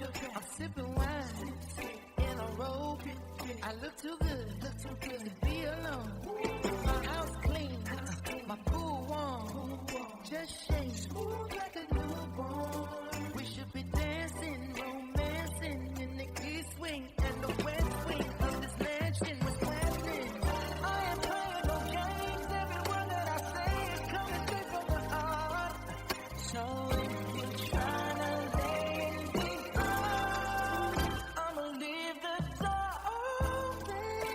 I'm sipping wine in a robe. I look too good to be alone. My house clean, my pool warm. Just shake smooth like a newborn. We should be dancing, romancing in the east wing and the west wing of this mansion was clapping. I ain't playing no games. Every word that I say is coming straight from the heart. So if you're trying to lay in the arms, I'ma leave the door open.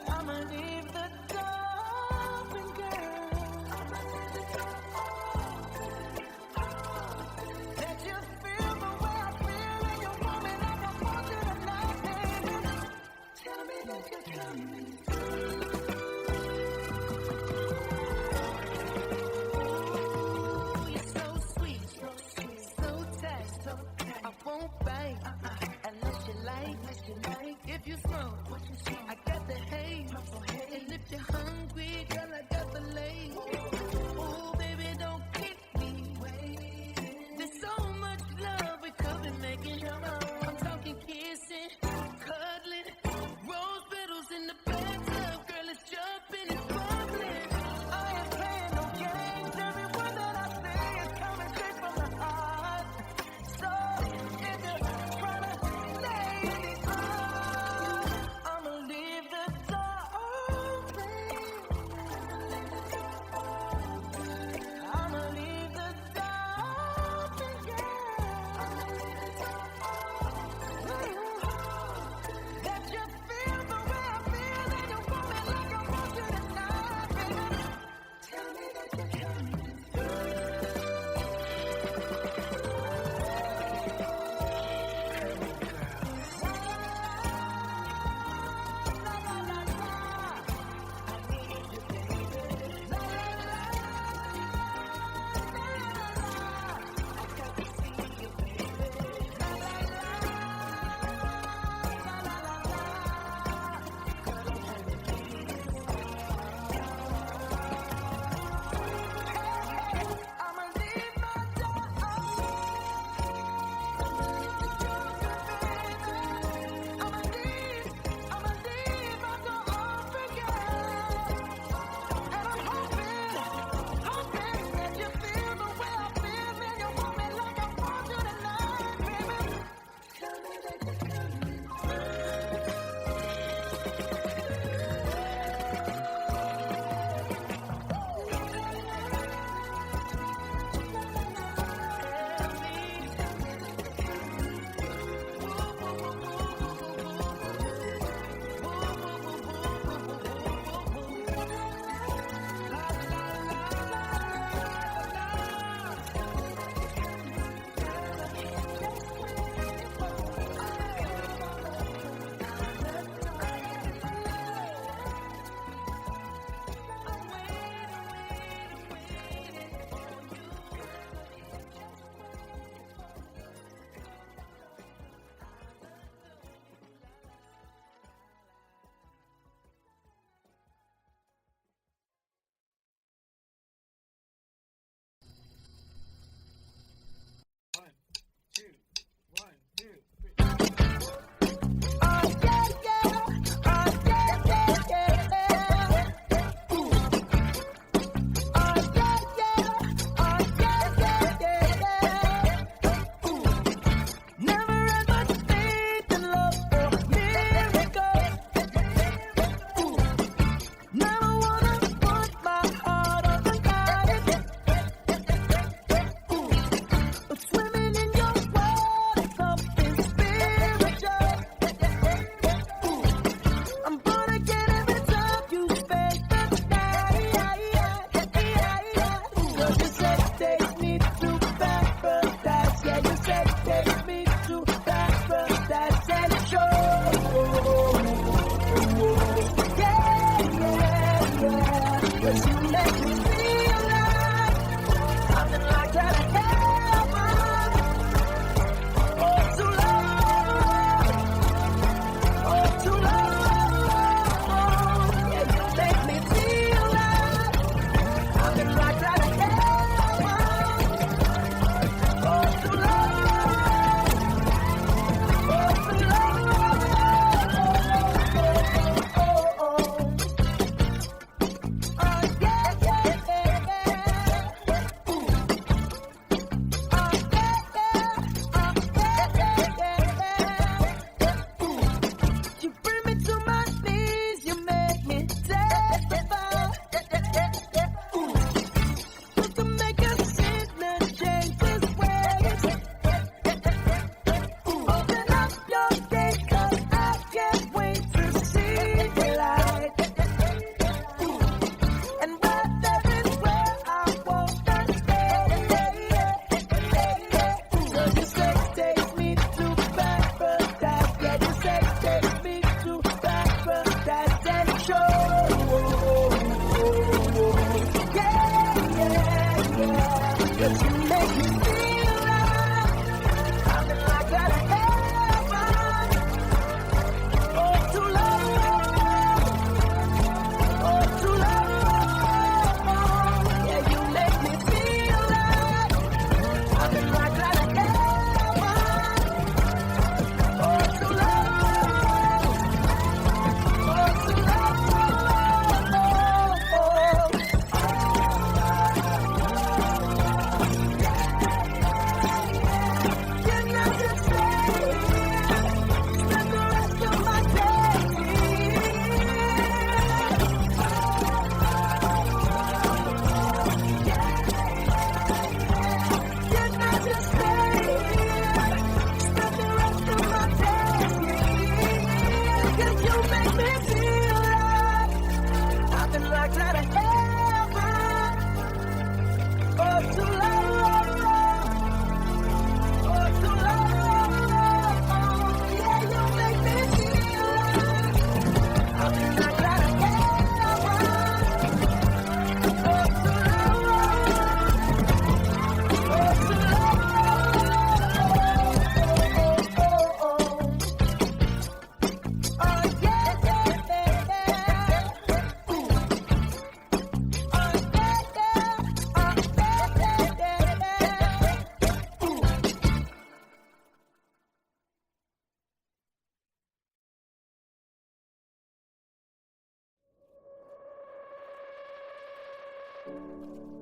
I'ma leave the door open, girl. Let you feel the way I feel, and you want me like I want you tonight, baby. Tell me that you're coming through. You're so sweet, so tight. I won't bite unless you like. If you smoke, I got the haze. And if you're hungry, girl, I got the lace. Oh, baby, don't keep me waiting. There's so much love we could be making. I'm talking kissing, cuddling, rose petals in the bathtub. Girl, it's jumping, it's bubbling. I ain't playing no games. Every word that I say is coming straight from the heart. So if you're trying to lay in the arms, I'ma leave the door open.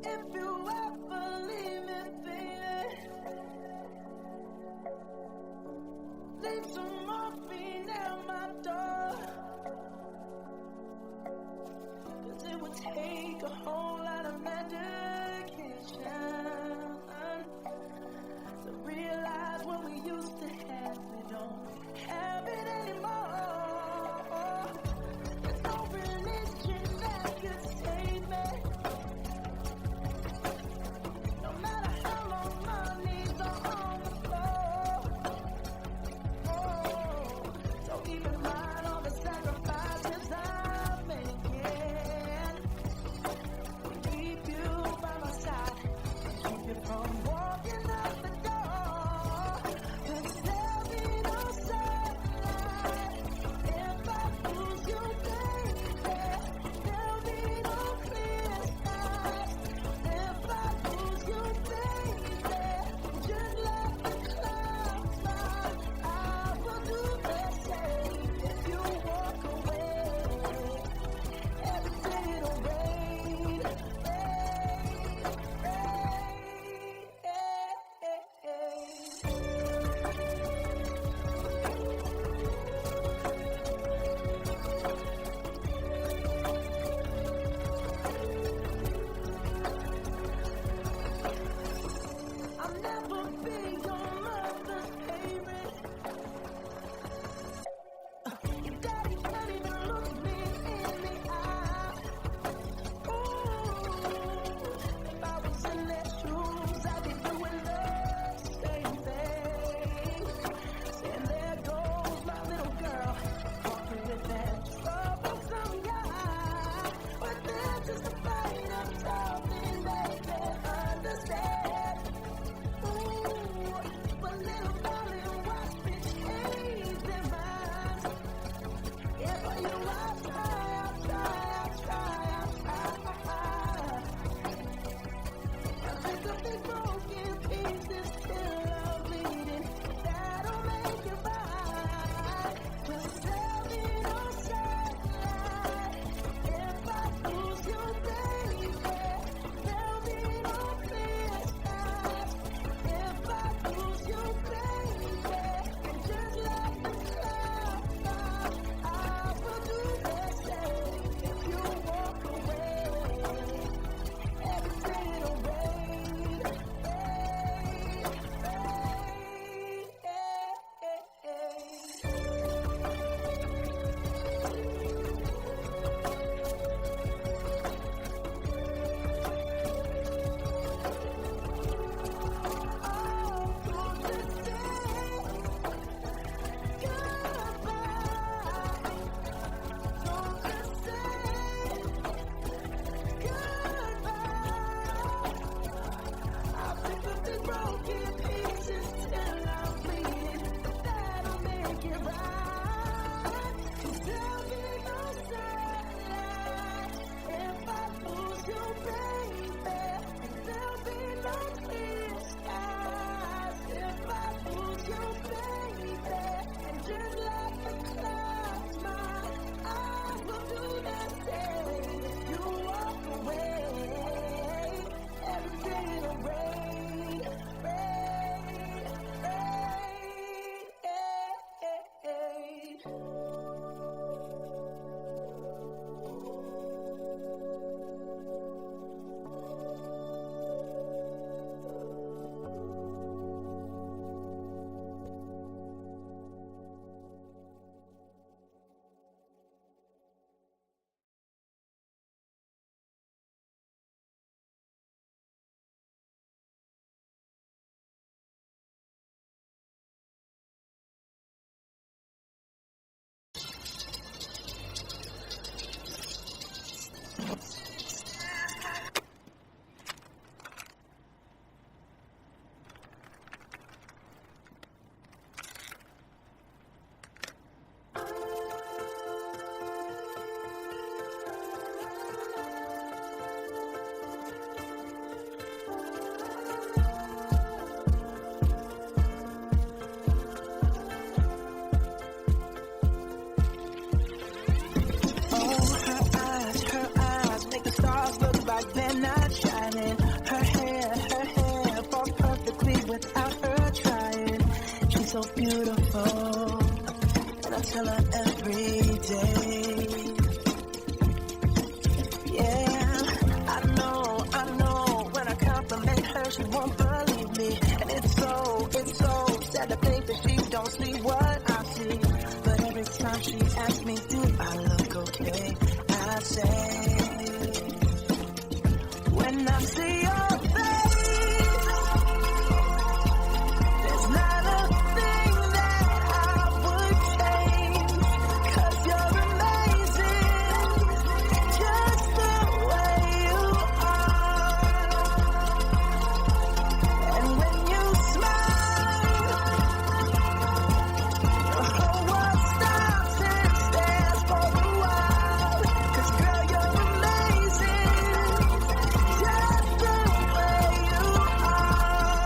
If you ever leave me, baby, leave some morphine at my door. 'Cause it would take a whole lot of medication to realize what we used to have, we don't have it anymore. There's no religion that could save me. No matter how long my knees are on the floor. Oh, so keep in mind tell her every day. Yeah, I know, when I compliment her, she won't believe me. And it's so sad to think that she don't see what I see. But every time she asks me, do I look okay? I say, when I see your face, there's not a thing that I would change. 'Cause you're amazing, just the way you are. And when you smile, the whole world stops and stares for a while. 'Cause girl, you're amazing, just the way you are.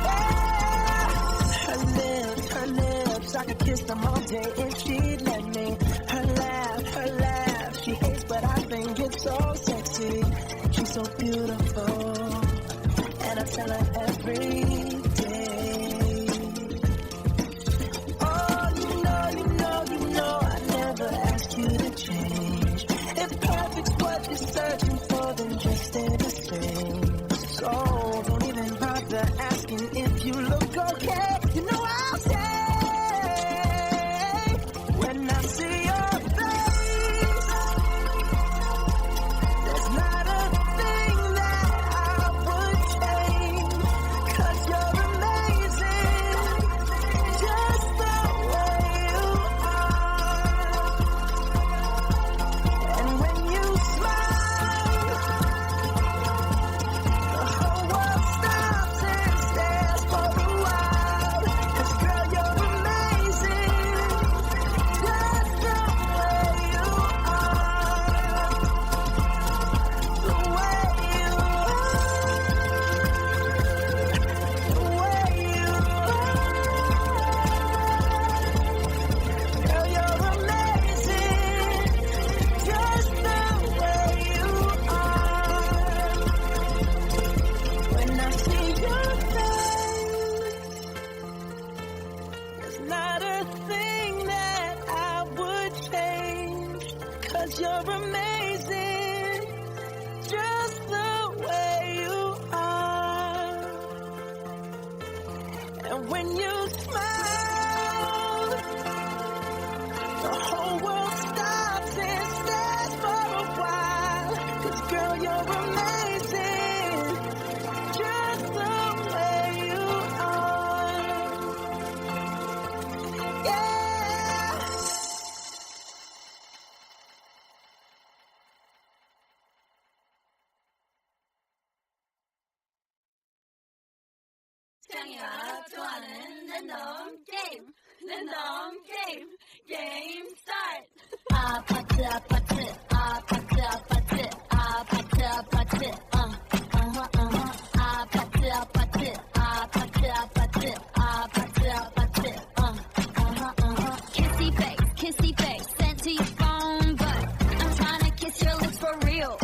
Yeah. Her lips, I could kiss them all day if she'd let me. Her laugh, she hates, but I think it's so sexy. She's so beautiful, and I tell her every day. Oh, you know, I never ask you to change. If perfect's what you're searching for, then just stay the same. So don't even bother asking if you look okay. You know I'll say, when I see your face, there's not a thing that I would change. 'Cause you're amazing, just the way you are. And when you smile, the whole world stops and stares for a while. 'Cause girl, you're amazing, just the way you are. The way you are. Girl, you're amazing, just the way you are. When I see your face, there's not a thing that I would change. 'Cause you're amazing, just the way you are. And when you smile, the whole world stops and stares for a while. 'Cause girl, you're amazing, just the way you are. Yeah. 짱이가 좋아하는 랜덤 게임 스타트. 아파트 아파트 아파트 아파트 아파트 아파트 아파트 아파트 아파트 아파트 아파트 kissy face sent to your phone, but I'm trying to kiss your lips for real.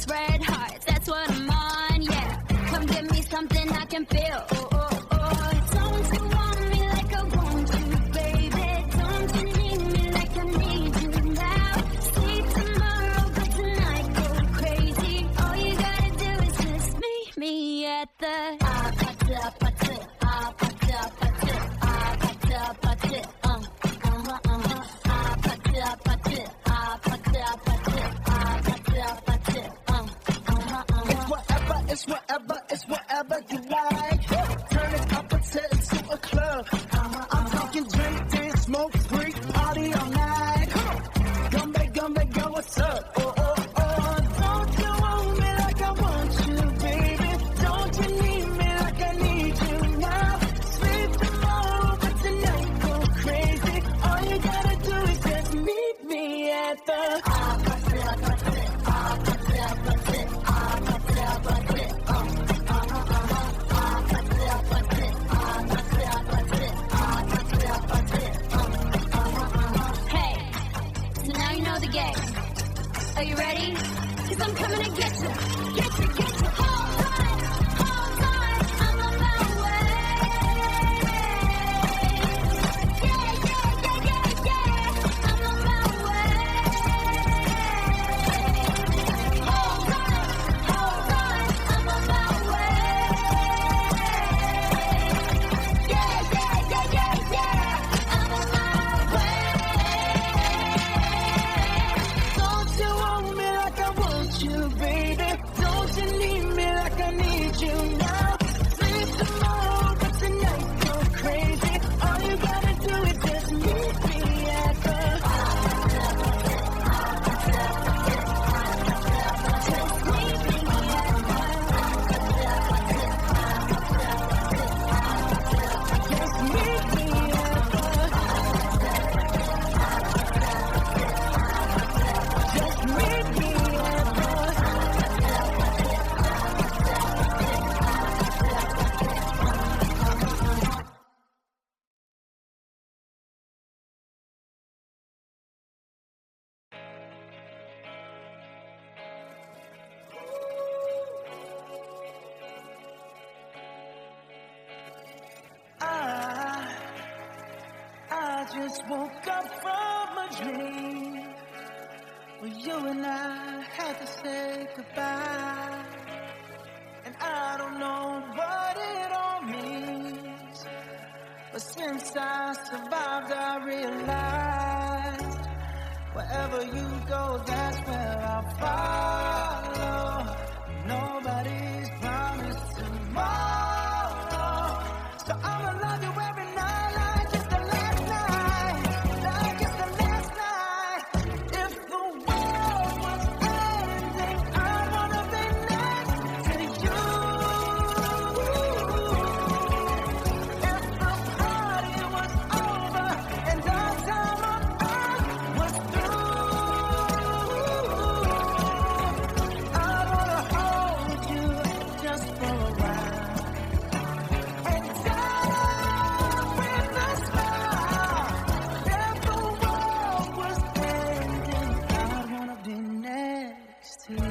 Red hearts, that's what I'm on, yeah. Come give me something I can feel. Don't you want me like I want you, baby? Don't you need me like I need you now? Sleep tomorrow, but tonight go crazy. All you gotta do is just meet me at the 아파트 아파트 아파트 아파트 아파트 아파트 아파트 아파트 아파트 아파트 아파트 It's whatever you like. Turn it up into a club. I'm talking drink, dance, smoke, freak, party all night. Gumbe, go, what's up? Don't you want me like I want you, baby? Don't you need me like I need you now? Sleep tomorrow, but tonight go crazy. All you gotta do is just meet me at the Are you ready? 'Cause I'm coming to get you. Get you. Hold on, I'm on my way. just woke up from a dream where you and I had to say goodbye. And I don't know what it all means, but since I survived, I realized wherever you go, that's where I'll follow. Nobody's promised tomorrow, so I'ma love you every night like it's the last night, like it's the last night. If the world was ending, I wanna be next to you. If the party was over and our time on earth was through, I wanna hold you just for a while and die with a smile. If the world was ending, I wanna be next to you.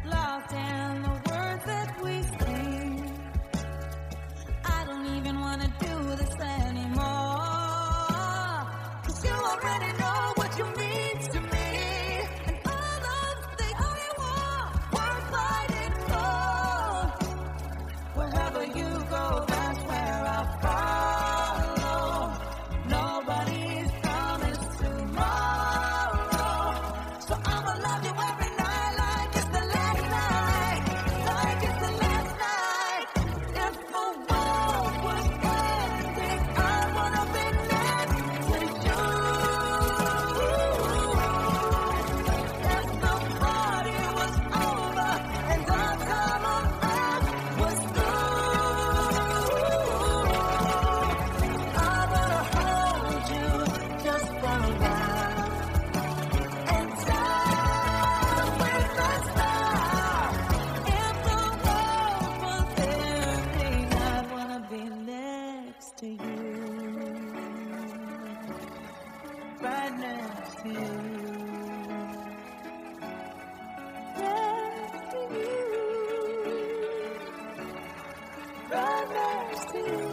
Lost in the words that we sing. I don't even wanna do this anymore, 'cause you already know what you mean to me, and all of the only war worth fighting for. Wherever you go, that's where I'll follow. Nobody's promised tomorrow, so I'ma love you every night like it's the last night, like it's the last night. If the world was ending, I wanna be next to you. If the party was over and our time on earth was through, I wanna hold you just for a while and die with a smile. If the world was ending, I wanna be next to you, right next to you, next to you, right next to you.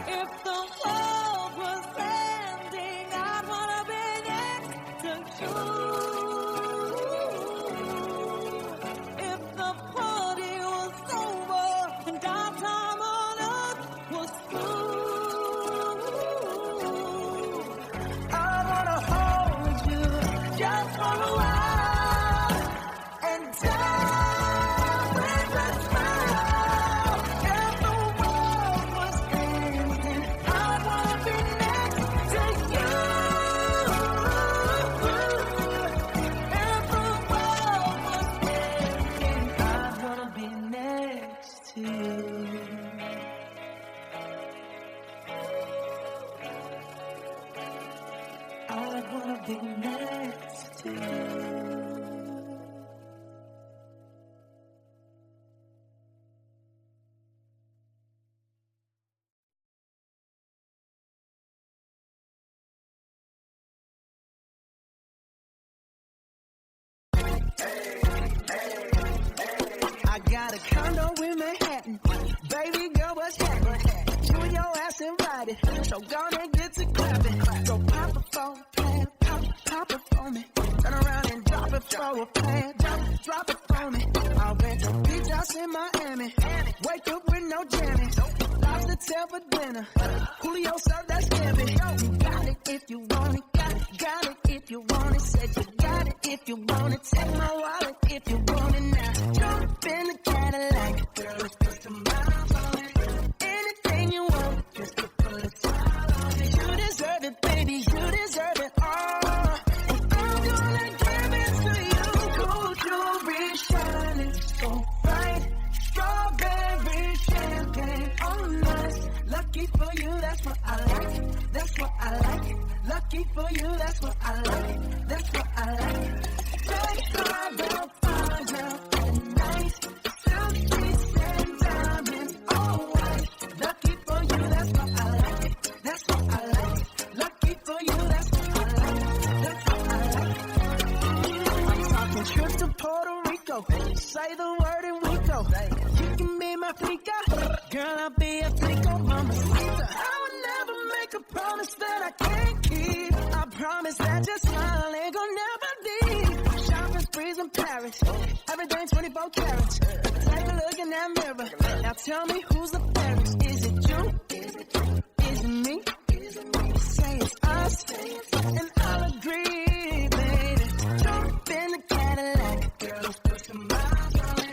If the world was ending, I'd wanna be next to you. If the party was over and our time on earth was through, I wanna hold you just for a while and die with a smile. If the world was ending, I wanna be next to you. If the world was ending, I wanna be next to you. I wanna be next to you. I got a condo in Manhattan. Baby girl, what's happening? You and your ass invited, so gonna get to clapping. Go pop it for a plan, pop it for me. Turn around and drop it for a plan, drop it for me. I'll rent a beach house in Miami. Wake up with no jammies. Lobster tail for dinner. Julio served that scampi. You got it if you want it. Got it if you want it. Said you got it if you want it. Take my wallet if you want it now. Jump in the Cadillac. Girl, let's put some miles on it. Anything you want, just to put a smile on it. You deserve it, baby. You deserve it all. And I'm gonna give it to you. Gold jewelry shining so bright. Strawberry champagne on us. Lucky Lucky for you, that's what I like. That's what I like. Lucky for you, that's what I like. That's what I like. Take my love fire and nice. Silk streets and diamonds, all white. Lucky for you, that's what I like. That's what I like. Lucky for you, that's what I like. That's what I like. I'm talking trip to Puerto Rico. Say the word and we go. You can be my flica. Girl, I'll be a flico, mamacita. I would never make a promise that I can't keep. I promise that your smile ain't gonna never leave. Shopping sprees in Paris. Everything 24 carats. Take a look in that mirror. Now tell me who's the fairest. Is it you? Is it me? Say it's us. And I'll agree, baby. Jump in the Cadillac. Girls, put some miles on it.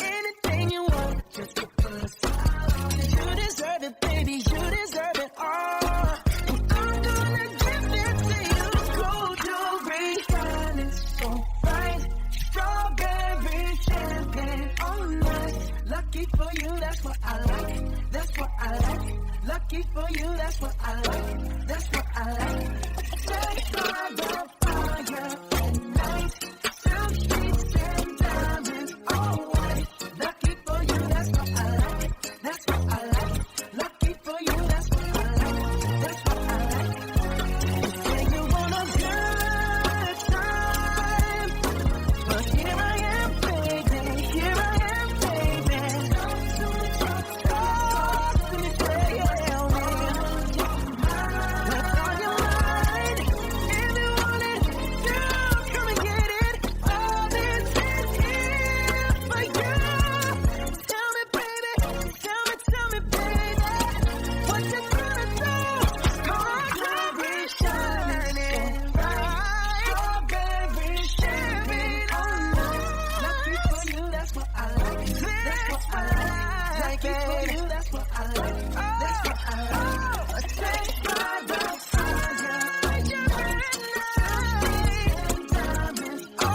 Anything you want, just to put a smile on it. You deserve it, baby. You deserve it all. And I'm gonna give it to you. Gold jewelry, shining so bright. Strawberry champagne, oh nice. Lucky for you, that's what I like. That's what I like. Lucky for you, that's what I like. That's what I like. Take my love fire and night. Silk streets and diamonds, all white. Lucky for you, that's what I like. That's what I like. Lucky for you, that's what I like. That's what I like. You say you want a good time, but here I am, baby. Here I am, baby. Talk to me, tell me what's on your mind. If you want it, girl, come and get it. All this is here for you. Tell me, baby. Tell me, baby. What you gonna do? Strawberry shining bright. Strawberry champagne, oh nice. Lucky for you, that's what I like. That's what I like. Lucky for you, that's what I like. That's what I like. Take my love fire. Diamonds, oh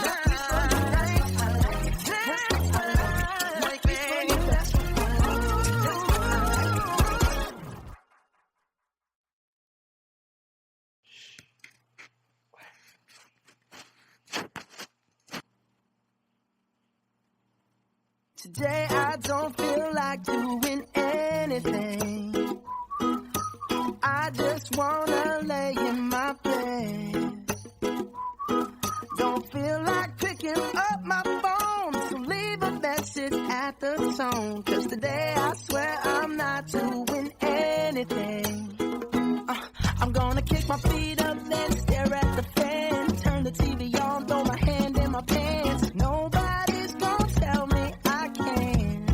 lucky for you, that's what I like. That's what I like. Lucky for you, that's what I like. That's what I like. Today I don't feel like doing anything. I just wanna lay in my bed. Don't feel like picking up my phone, so leave a message at the tone. 'Cause today I swear I'm not doing anything. I'm gonna kick my feet up, then stare at the fan. Turn the TV on, throw my hand in my pants. Nobody's gonna tell me I can't.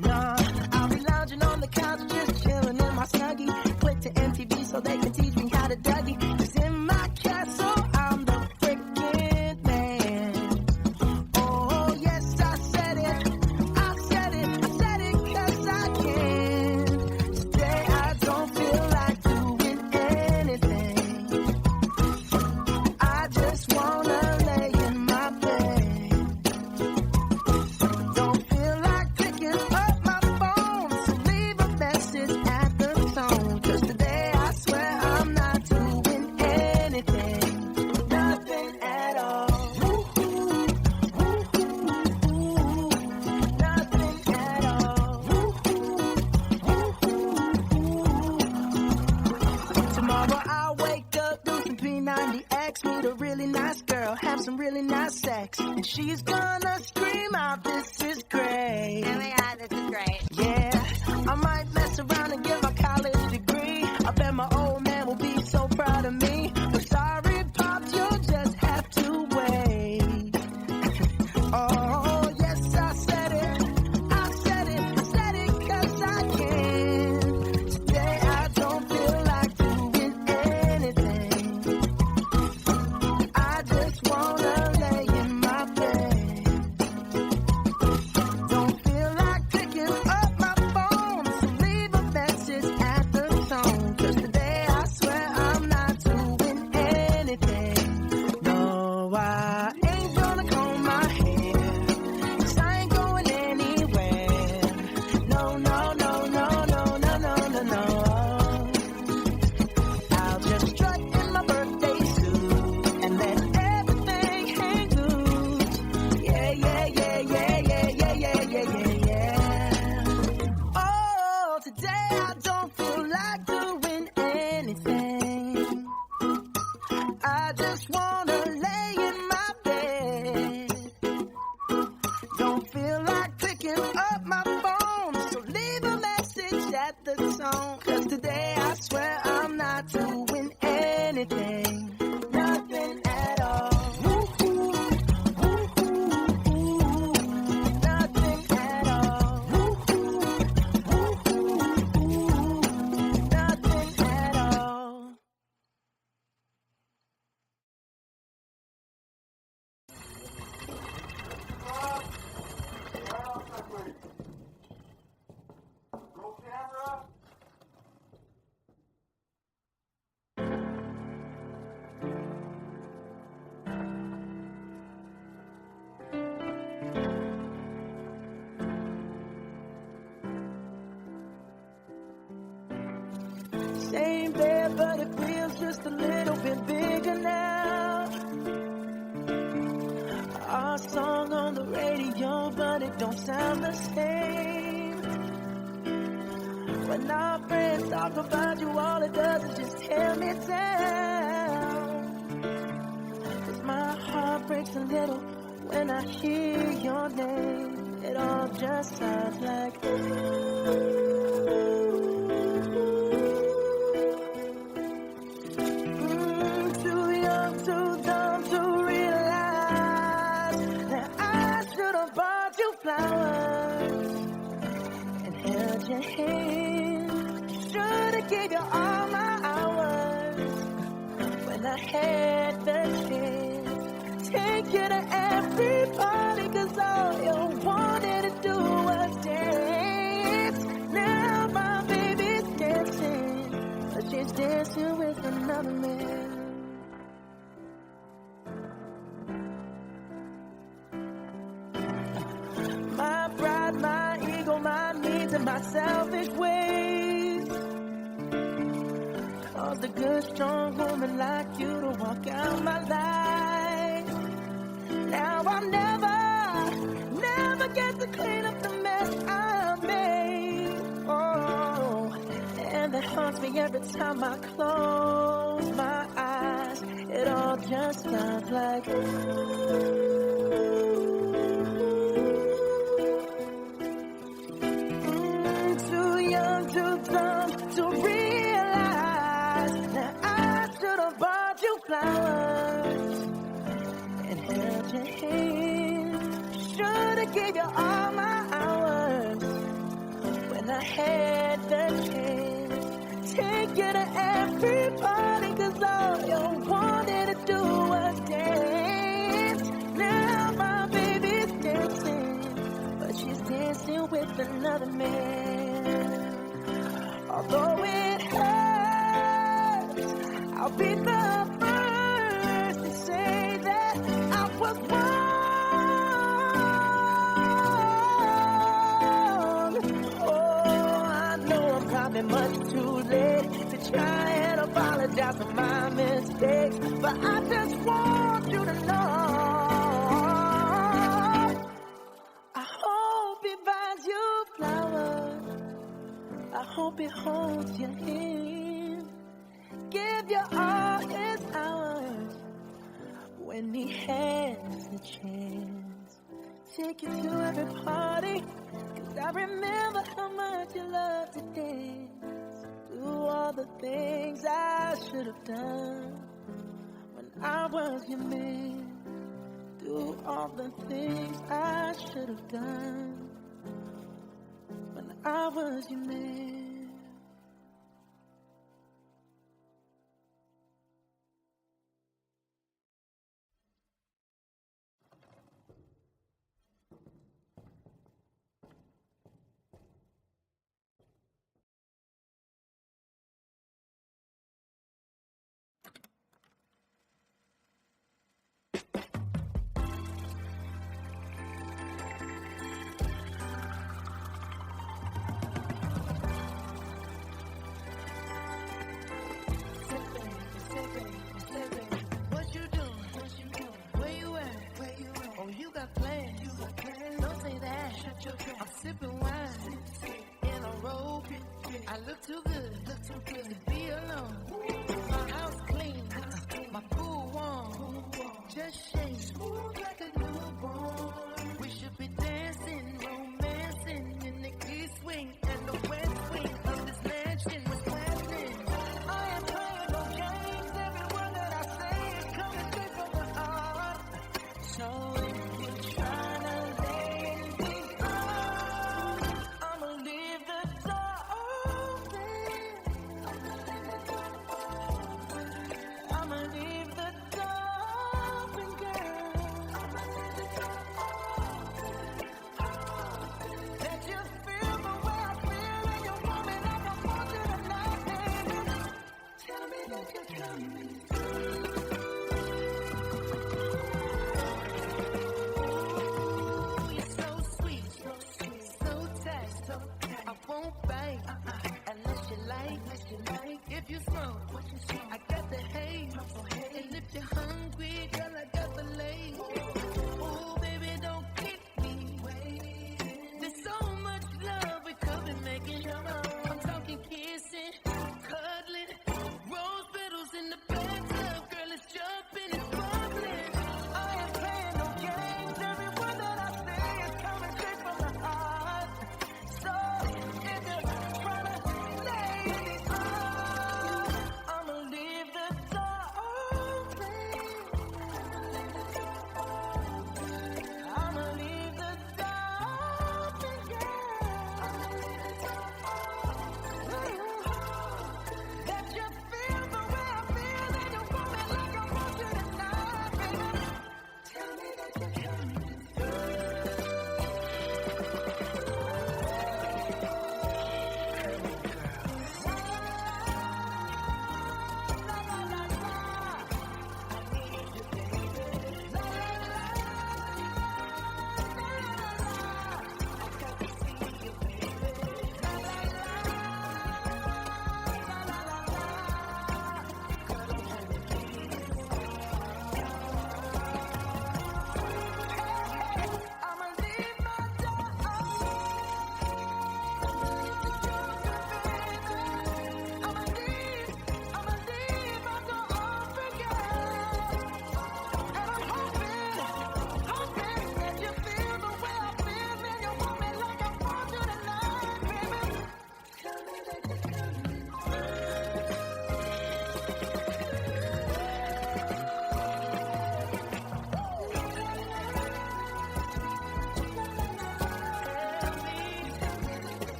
Nah, I'll be lounging on the couch, just chilling in my Snuggie. Click to MTV so they can teach me how to Dougie. 'Cause in my castle, I'm the freaking man. Oh, yes, I said it. I said it. I said it 'cause I can. Today I don't feel like doing anything. I just wanna lay in my bed. Don't feel like picking up my phone, so leave a message at the tone. 'Cause today I swear I'm not doing anything. Nothing at all. Woo-hoo, woo-hoo, nothing at all. Tomorrow I'll wake up, do some P90X, meet a really nice girl, have some really nice sex, and she's gonna scream out, "This is great." Oh my god, this is great. Yeah, I might mess around and get my college degree. I bet my old man will be so proud of me. But sorry, Pops, you'll just have to wait. Oh, yes, I said it. I said it. I said it 'cause I can. Today I don't feel like doing anything. I just wanna lay in my bed. today I don't feel like doing anything. I just wanna lay in my bed. Don't feel like picking up my phone, so leave a message at the tone. 'Cause today I swear I'm not doing anything. Nothing at all. Nothing at all. Nothing at all. Same bed, but it feels just a little bit bigger now. Our song on the radio, but it don't sound the same. When our friends talk about you, all it does is just tear me down. 'Cause my heart breaks a little when I hear your name. It all just sounds like too young, too dumb to realize that I should have bought you flowers and held your hand. Should have gave you all my hours when I had the chance. Take you to every party, 'cause all you wanted to do was dance. Now my baby's dancing, but she's dancing with another man. My pride, my ego, my needs, and my selfish ways caused a good, strong woman like you to walk out my life. Now I'll never get to clean up the mess I made. Oh, and that haunts me every time I close my eyes. It all just sounds like too young, too dumb to realize that I should have bought you flowers and held your hand. Should have gave you all my hours when I had the chance. Take you to every party, 'cause all you wanted to do was dance. Now my baby's dancing, but she's dancing with another man. Although it hurts, I'll be the first to say that I was wrong. Oh, I know I'm probably much too late to try and apologize for my mistakes, but I just want you to know I hope he buys you flowers. I hope he holds your hand, give you all his hours when he has the chance. Take you to every party, 'cause I remember how much you loved to dance. Do all the things I should have done when I was your man. Do all the things I should have done when I was your man. sipping wine in a robe I look too good to be alone. My house clean, my pool warm, just shake smooth like a newborn. We should be dancing, romancing in the east wing and the west wing of this mansion. What's happening? I ain't playing no games. Every word that I say is coming straight from the heart. So if you're trying to lay me down, I'ma leave the door open. I'ma leave the door open, girl. Let you feel the way I feel, and you want me like I want you tonight, baby. Tell me that you're coming through. You're so sweet, so tight. I won't bite unless you like. If you smoke, I got the haze. And if you're hungry, girl, I got the lace. Ooh, baby, don't keep me waiting. There's so much love we could be making. I'm talking kissing, cuddling, rose petals in the bathtub. Girl, it's jumping, it's bubbling. I ain't playing no games. Every word that I say is coming straight from the heart. So if you're trying to lay me on, I'ma leave the door open.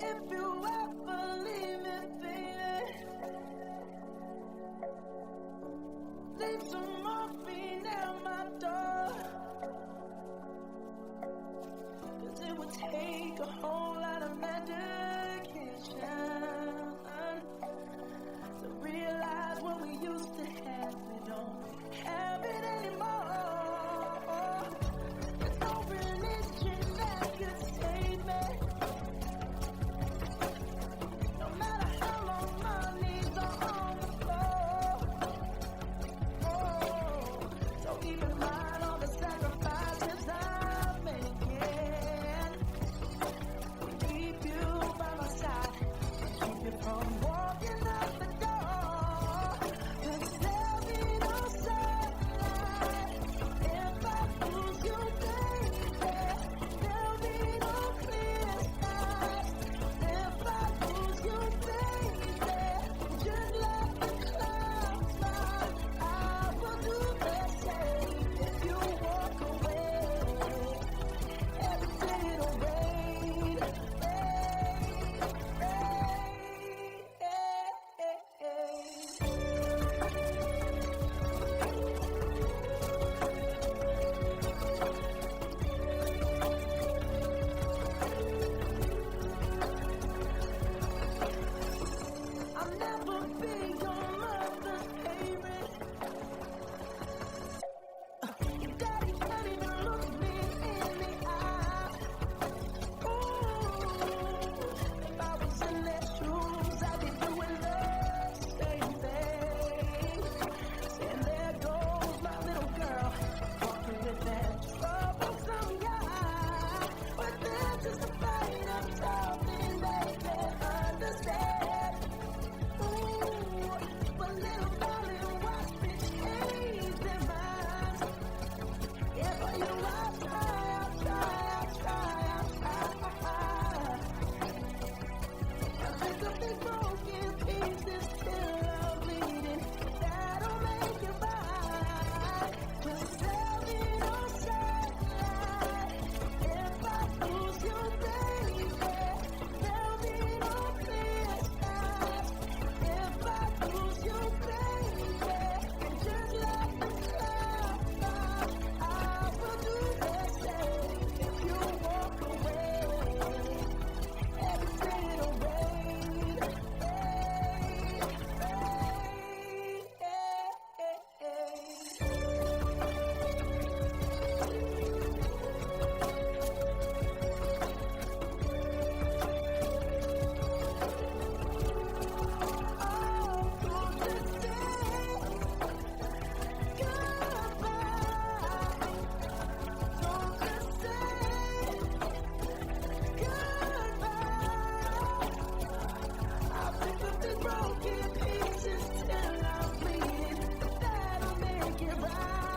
If you ever leave me, baby, leave some morphine at my door. 'Cause it would take a whole lot of medication to realize what we used to have, we don't have it anymore. There's no religion that could save me. No matter how long my knees are on the floor. Oh, so even mind all the sacrifices I'm making to keep you by my side, keep you from walking out the door. 'Cause there'll be no sunlight if I lose you, baby. There'll be no clear skies if I lose you, baby. Just let the clouds fly. I will do the same if you walk away. Every day it'll rain, I'll never be your mother's favorite. Your daddy can't even look me in the eye. Ooh, if I was in their shoes, I'd be doing the same thing. Saying there goes my little girl, walking with that troublesome guy. But they're just afraid of something they can't understand. Ooh, but little darling, watch me change their minds. Yeah, for you I'll try. I'll pick up these broken pieces till I'm bleeding. That'll make it right. 'Cause there'll be no sunlight if I lose you, baby. There'll be no clear skies if I lose you, baby. And just let the clouds fly. I will do the same if you walk away. Every day it'll rain, I'll pick up the broken pieces till I'm bleeding. That'll make it right.